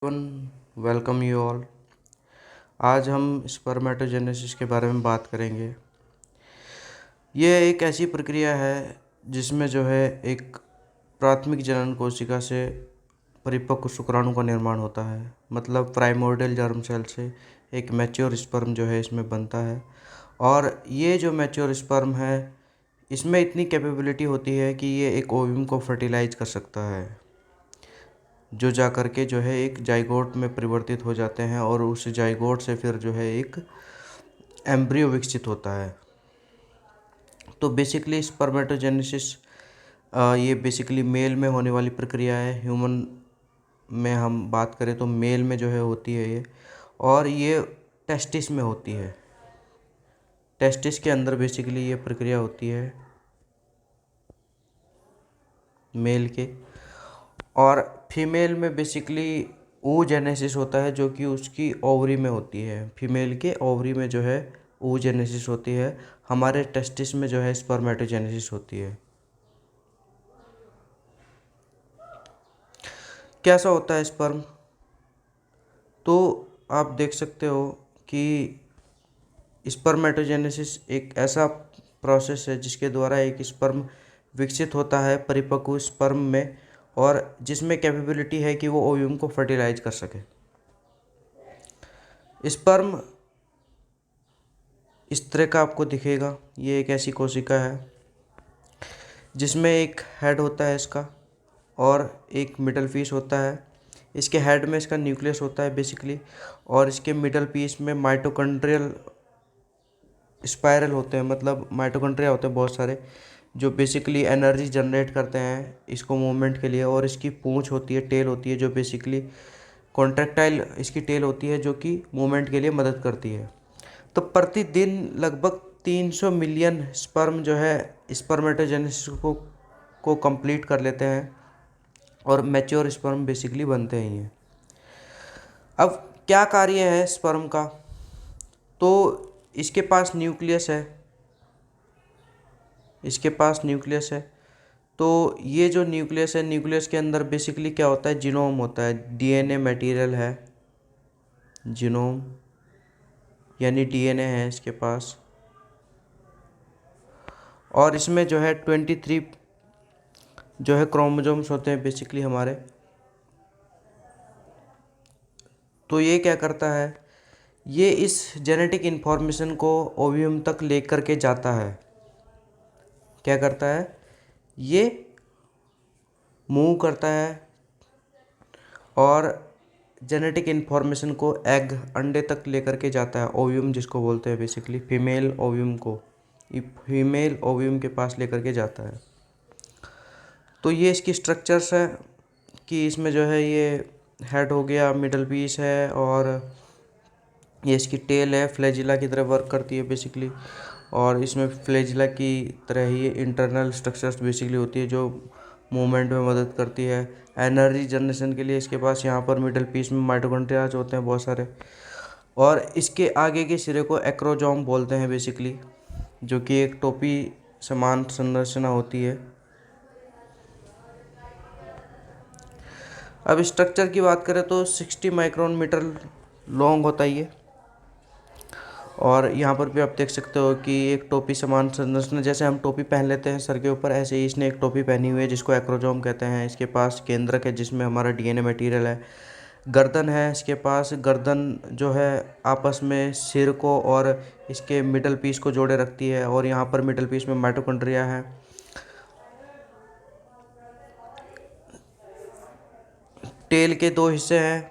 Welcome you all. आज हम spermatogenesis के बारे में बात करेंगे। यह एक ऐसी प्रक्रिया है जिसमें जो है एक प्राथमिक जनन कोशिका से परिपक्व शुक्राणु का निर्माण होता है। मतलब प्राइमोर्डियल जर्म सेल से एक मैच्योर स्पर्म जो है इसमें बनता है। और ये जो मैच्योर स्पर्म है इसमें इतनी कैपेबिलिटी होती है कि ये एक ओव्यूम को फर्टिलाइज कर सकता है, जो जा कर के जो है एक जाइगोट में परिवर्तित हो जाते हैं और उस जाइगोट से फिर जो है एक एम्ब्रियो विकसित होता है। तो बेसिकली स्पर्मेटोजेनेसिस ये बेसिकली मेल में होने वाली प्रक्रिया है। ह्यूमन में हम बात करें तो मेल में जो है होती है ये, और ये टेस्टिस में होती है। टेस्टिस के अंदर बेसिकली ये प्रक्रिया होती है मेल के, और फीमेल में बेसिकली oogenesis होता है जो कि उसकी ओवरी में होती है। फीमेल के ओवरी में जो है oogenesis होती है। हमारे टेस्टिस में जो है स्पर्मेटोजेनेसिस होती है। कैसा होता है स्पर्म? तो आप देख सकते हो कि स्पर्मेटोजेनेसिस एक ऐसा प्रोसेस है जिसके द्वारा एक स्पर्म विकसित होता है परिपक्व स्पर्म में, और जिसमें कैपेबिलिटी है कि वो ओव्यूम को फर्टिलाइज कर सके। स्पर्म इस तरह का आपको दिखेगा। ये एक ऐसी कोशिका है जिसमें एक हेड होता है इसका, और एक मिडल पीस होता है। इसके हेड में इसका न्यूक्लियस होता है बेसिकली, और इसके मिडल पीस में माइटोकॉन्ड्रियल स्पायरल होते हैं। मतलब माइटोकॉन्ड्रिया होते हैं बहुत सारे, जो बेसिकली एनर्जी जनरेट करते हैं इसको मूवमेंट के लिए। और इसकी पूंछ होती है, टेल होती है, जो बेसिकली कॉन्ट्रैक्टाइल इसकी टेल होती है जो कि मूवमेंट के लिए मदद करती है। तो प्रतिदिन लगभग 300 मिलियन स्पर्म जो है स्पर्मेटोजेनेसिस को कंप्लीट कर लेते हैं, और मैच्योर स्पर्म बेसिकली बनते ही हैं। अब क्या कार्य है स्पर्म का? तो इसके पास न्यूक्लियस है, इसके पास न्यूक्लियस है। तो ये जो न्यूक्लियस है, न्यूक्लियस के अंदर बेसिकली क्या होता है? जीनोम होता है, डीएनए मटेरियल है। जीनोम यानी डीएनए है इसके पास, और इसमें जो है 23 जो है क्रोमोसोम्स होते हैं बेसिकली हमारे। तो ये क्या करता है? ये इस जेनेटिक इन्फॉर्मेशन को ओव्यूम तक लेकर के जाता है। क्या करता है? ये मूव करता है और जेनेटिक इन्फॉर्मेशन को एग अंडे तक लेकर के जाता है। ओव्यूम जिसको बोलते हैं बेसिकली, फीमेल ओव्यूम को फीमेल ओव्यूम के पास लेकर के जाता है। तो ये इसकी स्ट्रक्चर्स है कि इसमें जो है ये हेड हो गया, मिडल पीस है, और ये इसकी टेल है, फ्लैजिला की तरह वर्क करती है बेसिकली। और इसमें फ्लैजिला की तरह ही इंटरनल स्ट्रक्चर्स बेसिकली होती है जो मूवमेंट में मदद करती है। एनर्जी जनरेशन के लिए इसके पास यहाँ पर मिडल पीस में माइटोकॉन्ड्रियाज होते हैं बहुत सारे, और इसके आगे के सिरे को एक्रोजोम बोलते हैं बेसिकली, जो कि एक टोपी समान संरचना होती है। अब स्ट्रक्चर की बात करें तो 60 माइक्रोन मीटर लॉन्ग होता है ये, और यहाँ पर भी आप देख सकते हो कि एक टोपी समान संरचना, जैसे हम टोपी पहन लेते हैं सर के ऊपर, ऐसे ही इसने एक टोपी पहनी हुई है जिसको एक्रोजोम कहते हैं। इसके पास केंद्रक है जिसमें हमारा डीएनए मटेरियल है। गर्दन है इसके पास, गर्दन जो है आपस में सिर को और इसके मिडल पीस को जोड़े रखती है, और यहाँ पर मिडल पीस में माइटोकॉन्ड्रिया है। टेल के दो हिस्से हैं,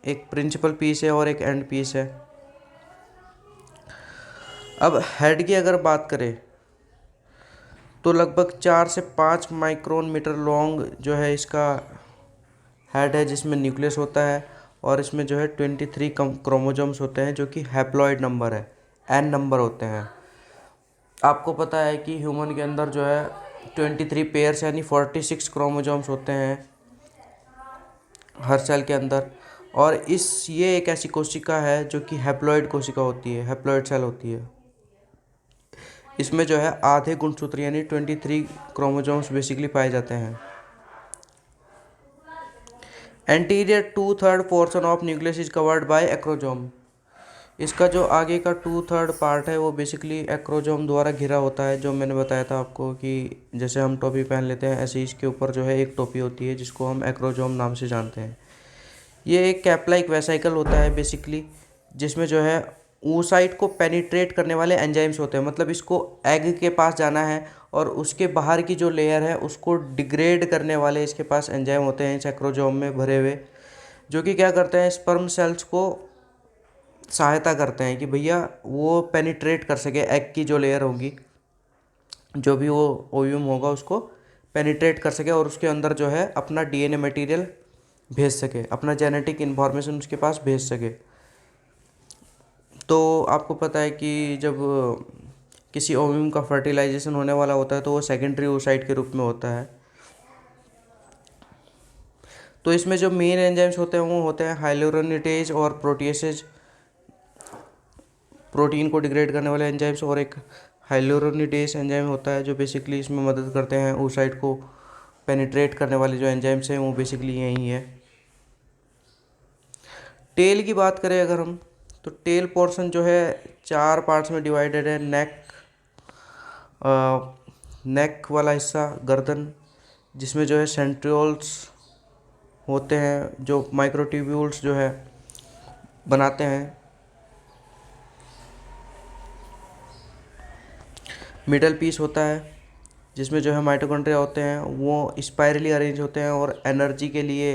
एक प्रिंसिपल पीस है और एक एंड पीस है। अब हेड की अगर बात करें तो लगभग 4 से 5 माइक्रोन मीटर लॉन्ग जो है इसका हेड है, जिसमें न्यूक्लियस होता है, और इसमें जो है 23 क्रोमोसोम्स होते हैं जो कि हैप्लॉइड नंबर है, एन नंबर होते हैं। आपको पता है कि ह्यूमन के अंदर जो है 23 पेयर्स यानी 46 क्रोमोसोम्स होते हैं हर सेल के अंदर। और ये एक ऐसी कोशिका है जो कि हैप्लॉइड कोशिका होती है, हैप्लॉइड सेल होती है। इसमें जो है आधे गुणसूत्र यानी 23 क्रोमोसोम्स बेसिकली पाए जाते हैं। Anterior 2/3 portion of nucleus is covered by acrosome. इसका जो आगे का 2/3 पार्ट है वो बेसिकली एक्रोजोम द्वारा घिरा होता है, जो मैंने बताया था आपको कि जैसे हम टोपी पहन लेते हैं ऐसे ही इसके ऊपर जो है एक टोपी होती है जिसको हम एक्रोजोम नाम से जानते हैं। ये एक कैप लाइक वेसाइकल होता है बेसिकली, जिसमें जो है oocyte को पेनिट्रेट करने वाले एंजाइम्स होते हैं। मतलब इसको एग के पास जाना है और उसके बाहर की जो लेयर है उसको डिग्रेड करने वाले इसके पास एंजाइम होते हैं इस एक्रोजोम में भरे हुए, जो कि क्या करते हैं स्पर्म सेल्स को सहायता करते हैं कि भैया वो पेनिट्रेट कर सके एग की जो लेयर होगी, जो भी वो ओव्यूम होगा उसको पेनिट्रेट कर सके और उसके अंदर जो है अपना डीएनए मटेरियल भेज सके, अपना जेनेटिक इन्फॉर्मेशन उसके पास भेज सके। तो आपको पता है कि जब किसी ओव्यूम का फर्टिलाइजेशन होने वाला होता है तो वो सेकेंडरी oocyte के रूप में होता है। तो इसमें जो मेन एंजाइम्स होते हैं वो होते हैं हाइलोरोनिटेज और प्रोटिएसेज, प्रोटीन को डिग्रेड करने वाले एंजाइम्स, और एक हाइलोरोनिडेज एंजाइम होता है जो बेसिकली इसमें मदद करते हैं oocyte को पेनिट्रेट करने वाले जो एंजाइम्स हैं वो बेसिकली यही है। टेल की बात करें अगर हम, तो टेल पोर्शन जो है 4 पार्ट्स में डिवाइडेड है। नेक वाला हिस्सा, गर्दन, जिसमें जो है सेंट्रियोल्स होते हैं जो माइक्रोट्यूब्यूल्स जो है बनाते हैं। मिडल पीस होता है जिसमें जो है माइटोकॉन्ड्रिया होते हैं, वो स्पाइरली अरेंज होते हैं और एनर्जी के लिए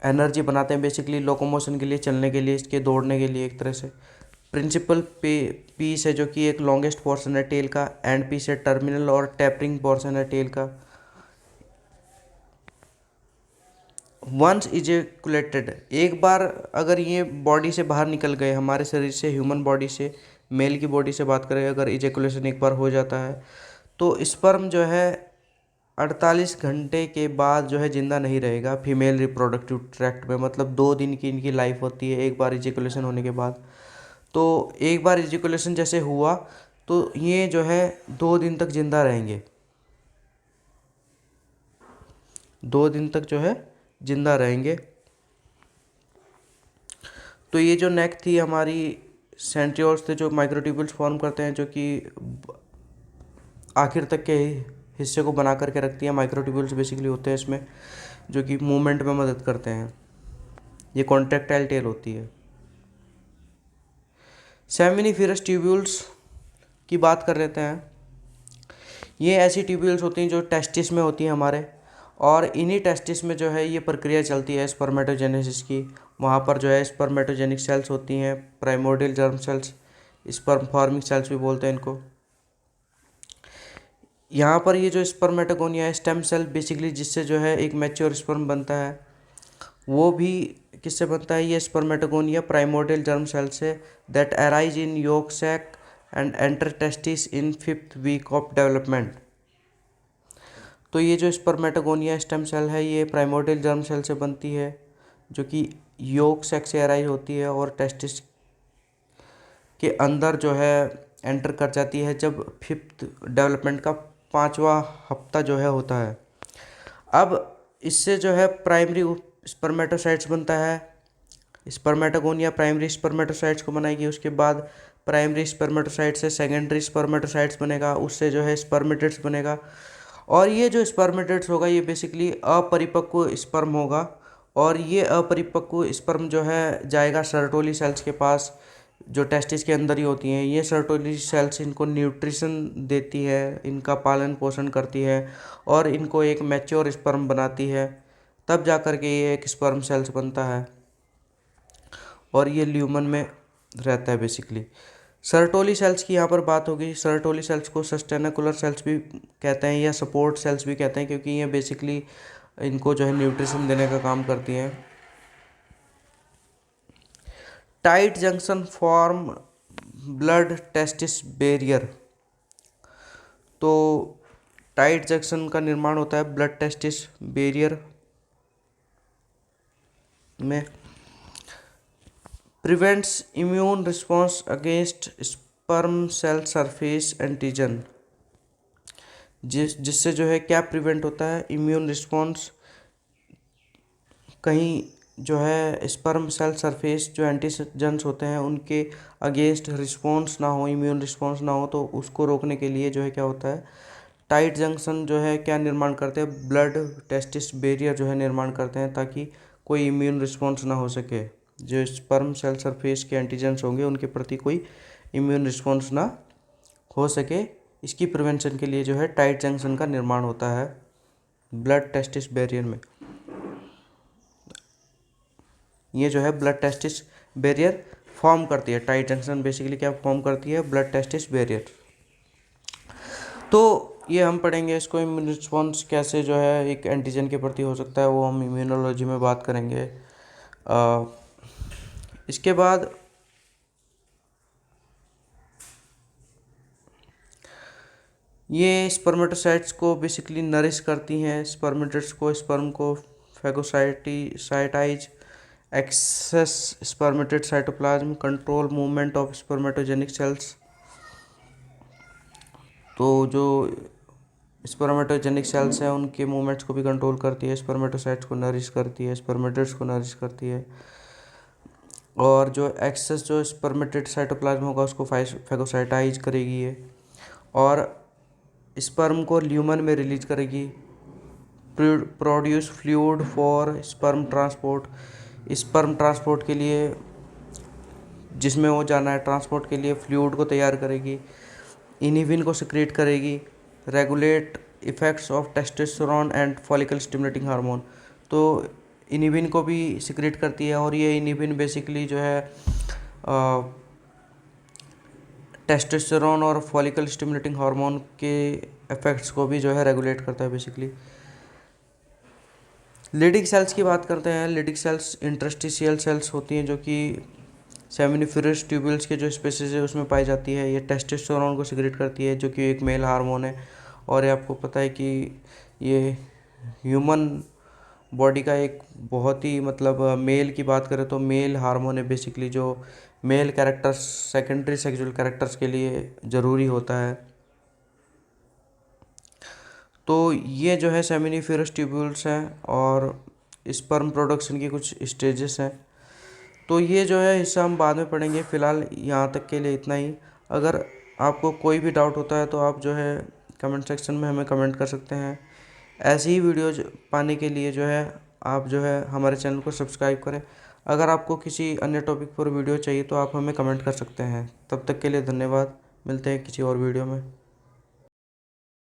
एनर्जी बनाते हैं, बेसिकली लोकोमोशन के लिए, चलने के लिए, इसके दौड़ने के लिए। एक तरह से प्रिंसिपल पीस है जो कि एक लॉन्गेस्ट पोर्शन है टेल का, एंड पीस है टर्मिनल और टैपरिंग पोर्शन है टेल का। वंस इजेकुलेटेड, एक बार अगर ये बॉडी से बाहर निकल गए, हमारे शरीर से, ह्यूमन बॉडी से, मेल की बॉडी से बात करें, अगर इजेकुलेशन एक बार हो जाता है तो स्पर्म जो है 48 घंटे के बाद जो है ज़िंदा नहीं रहेगा फीमेल रिप्रोडक्टिव ट्रैक्ट में। मतलब 2 दिन की इनकी लाइफ होती है एक बार इजेकुलेशन होने के बाद। तो एक बार इजेकुलेशन जैसे हुआ तो ये जो है 2 दिन तक ज़िंदा रहेंगे, 2 दिन तक जो है ज़िंदा रहेंगे। तो ये जो नेक थी हमारी, सेंट्रियोल्स थे जो माइक्रोट्यूब्यूल्स फॉर्म करते हैं, जो कि आखिर तक के हिस्से को बना करके रखती है। माइक्रोट्यूब्यूल्स बेसिकली होते हैं इसमें जो कि मूवमेंट में मदद करते हैं। ये कॉन्ट्रैक्टाइल टेल होती है। सेमिनिफेरस ट्यूब्यूल्स की बात कर लेते हैं। ये ऐसी ट्यूब्यूल्स होती हैं जो टेस्टिस में होती हैं हमारे, और इन्हीं टेस्टिस में जो है ये प्रक्रिया चलती है स्पर्मेटोजेनेसिस की। वहाँ पर जो है स्पर्मेटोजेनिक सेल्स होती हैं, primordial germ cells, sperm forming sales भी बोलते हैं इनको। यहाँ पर ये जो स्पर्मेटोगोनिया है, स्टेम सेल बेसिकली, जिससे जो है एक मैच्योर स्पर्म बनता है, वो भी किससे बनता है? ये स्पर्मेटोगोनिया प्राइमोर्डियल जर्म सेल से, that arise in yolk sac and enter testis in 5th week of development. तो ये जो स्पर्मेटोगोनिया स्टेम सेल है ये प्राइमोर्डियल जर्म सेल से बनती है, जो कि योक सैक से अराइज होती है और टेस्टिस के अंदर जो है एंटर कर जाती है जब 5th डेवलपमेंट का 5वां हफ्ता जो है होता है। अब इससे जो है प्राइमरी स्पर्मेटोसाइट्स बनता है। स्पर्मेटोगोनिया प्राइमरी स्पर्मेटोसाइट्स को बनाएगी, उसके बाद प्राइमरी स्पर्मेटोसाइट से सेकेंडरी स्पर्मेटोसाइट्स बनेगा, उससे जो है स्पर्मेटिड्स बनेगा। और ये जो स्पर्मेटिड्स होगा ये बेसिकली अपरिपक्व स्पर्म होगा, और ये अपरिपक्व स्पर्म जो है जाएगा सर्टोली सेल्स के पास, जो टेस्टिस के अंदर ही होती हैं। ये सर्टोली सेल्स इनको न्यूट्रिशन देती है, इनका पालन पोषण करती है और इनको एक मैच्योर स्पर्म बनाती है। तब जा कर के ये एक स्पर्म सेल्स बनता है और ये ल्यूमन में रहता है बेसिकली। सर्टोली सेल्स की यहाँ पर बात होगी। सर्टोली सेल्स को सस्टेनाकुलर सेल्स भी कहते हैं या सपोर्ट सेल्स भी कहते हैं, क्योंकि ये बेसिकली इनको जो है न्यूट्रिशन देने का काम करती हैं। Tight junction form blood testis barrier. तो टाइट जंक्शन का निर्माण होता है ब्लड टेस्टिस बैरियर में। Prevents immune response against sperm cell surface antigen. जिससे जो है क्या प्रिवेंट होता है? इम्यून रिस्पॉन्स कहीं जो है स्पर्म सेल सरफेस जो एंटीजेंस होते हैं उनके अगेंस्ट रिस्पॉन्स ना हो, इम्यून रिस्पॉन्स ना हो, तो उसको रोकने के लिए जो है क्या होता है, टाइट जंक्शन जो है क्या निर्माण करते हैं, ब्लड टेस्टिस बैरियर जो है निर्माण करते हैं, ताकि कोई इम्यून रिस्पॉन्स ना हो सके। जो स्पर्म सेल सरफेस के एंटीजेंस होंगे उनके प्रति कोई इम्यून रिस्पॉन्स ना हो सके, इसकी प्रिवेंशन के लिए जो है टाइट जंक्शन का निर्माण होता है ब्लड टेस्टिस बैरियर में। ये जो है ब्लड टेस्टिस बैरियर फॉर्म करती है। टाइट जंक्शन बेसिकली क्या फॉर्म करती है, ब्लड टेस्टिस बैरियर। तो ये हम पढ़ेंगे इसको, इम्यून रिस्पॉन्स कैसे जो है एक एंटीजन के प्रति हो सकता है, वो हम इम्यूनोलॉजी में बात करेंगे। इसके बाद ये स्पर्मेटोसाइट्स को बेसिकली नरिश करती हैं। स्पर्मेटोसाइट्स को, स्पर्म को phagocytize, excess spermatid cytoplasm, control movement of spermatogenic cells. तो जो स्पर्मेटोजेनिक सेल्स हैं उनके मूवमेंट्स को भी कंट्रोल करती है, स्पर्मेटोसाइट्स को नरिश करती है, स्पर्मेटेड्स को नरिश करती है। और जो एक्सेस जो स्पर्मेटेड साइटोप्लाज्म होगा उसको फैगोसाइटाइज करेगी ये, और स्पर्म को ल्यूमन में रिलीज करेगी। Produce fluid for sperm transport, sperm transport के लिए जिसमें वो जाना है ट्रांसपोर्ट के लिए फ्लूइड को तैयार करेगी। इनिविन को सिक्रेट करेगी। Regulate effects of testosterone and follicle stimulating hormone, तो इनिविन को भी सिक्रेट करती है, और ये इनिविन बेसिकली जो है टेस्टोस्टेरोन और फॉलिकल स्टिमुलेटिंग हार्मोन के इफेक्ट्स को भी जो है रेगुलेट करता है बेसिकली। लिडिक सेल्स की बात करते हैं। लिडिक सेल्स इंटरस्टिशियल सेल्स होती हैं जो कि सेमिनिफेरस ट्यूब्यूल्स के जो स्पेसिस है उसमें पाई जाती है। ये टेस्टोस्टेरोन को सिक्रेट करती है जो कि एक मेल हार्मोन है, और ये आपको पता है कि ये ह्यूमन बॉडी का एक बहुत ही मतलब मेल की बात करें तो मेल हार्मोन है बेसिकली, जो male characters secondary sexual characters के लिए ज़रूरी होता है। तो ये जो है सेमिनिफेरस ट्यूब्यूल्स हैं और स्पर्म प्रोडक्शन की कुछ स्टेजेस हैं। तो ये जो है हिस्सा हम बाद में पढ़ेंगे, फ़िलहाल यहाँ तक के लिए इतना ही। अगर आपको कोई भी डाउट होता है तो आप जो है कमेंट सेक्शन में हमें कमेंट कर सकते हैं। ऐसी ही वीडियोज पाने के लिए जो है आप जो है हमारे चैनल को सब्सक्राइब करें। अगर आपको किसी अन्य टॉपिक पर वीडियो चाहिए तो आप हमें कमेंट कर सकते हैं। तब तक के लिए धन्यवाद, मिलते हैं किसी और वीडियो में।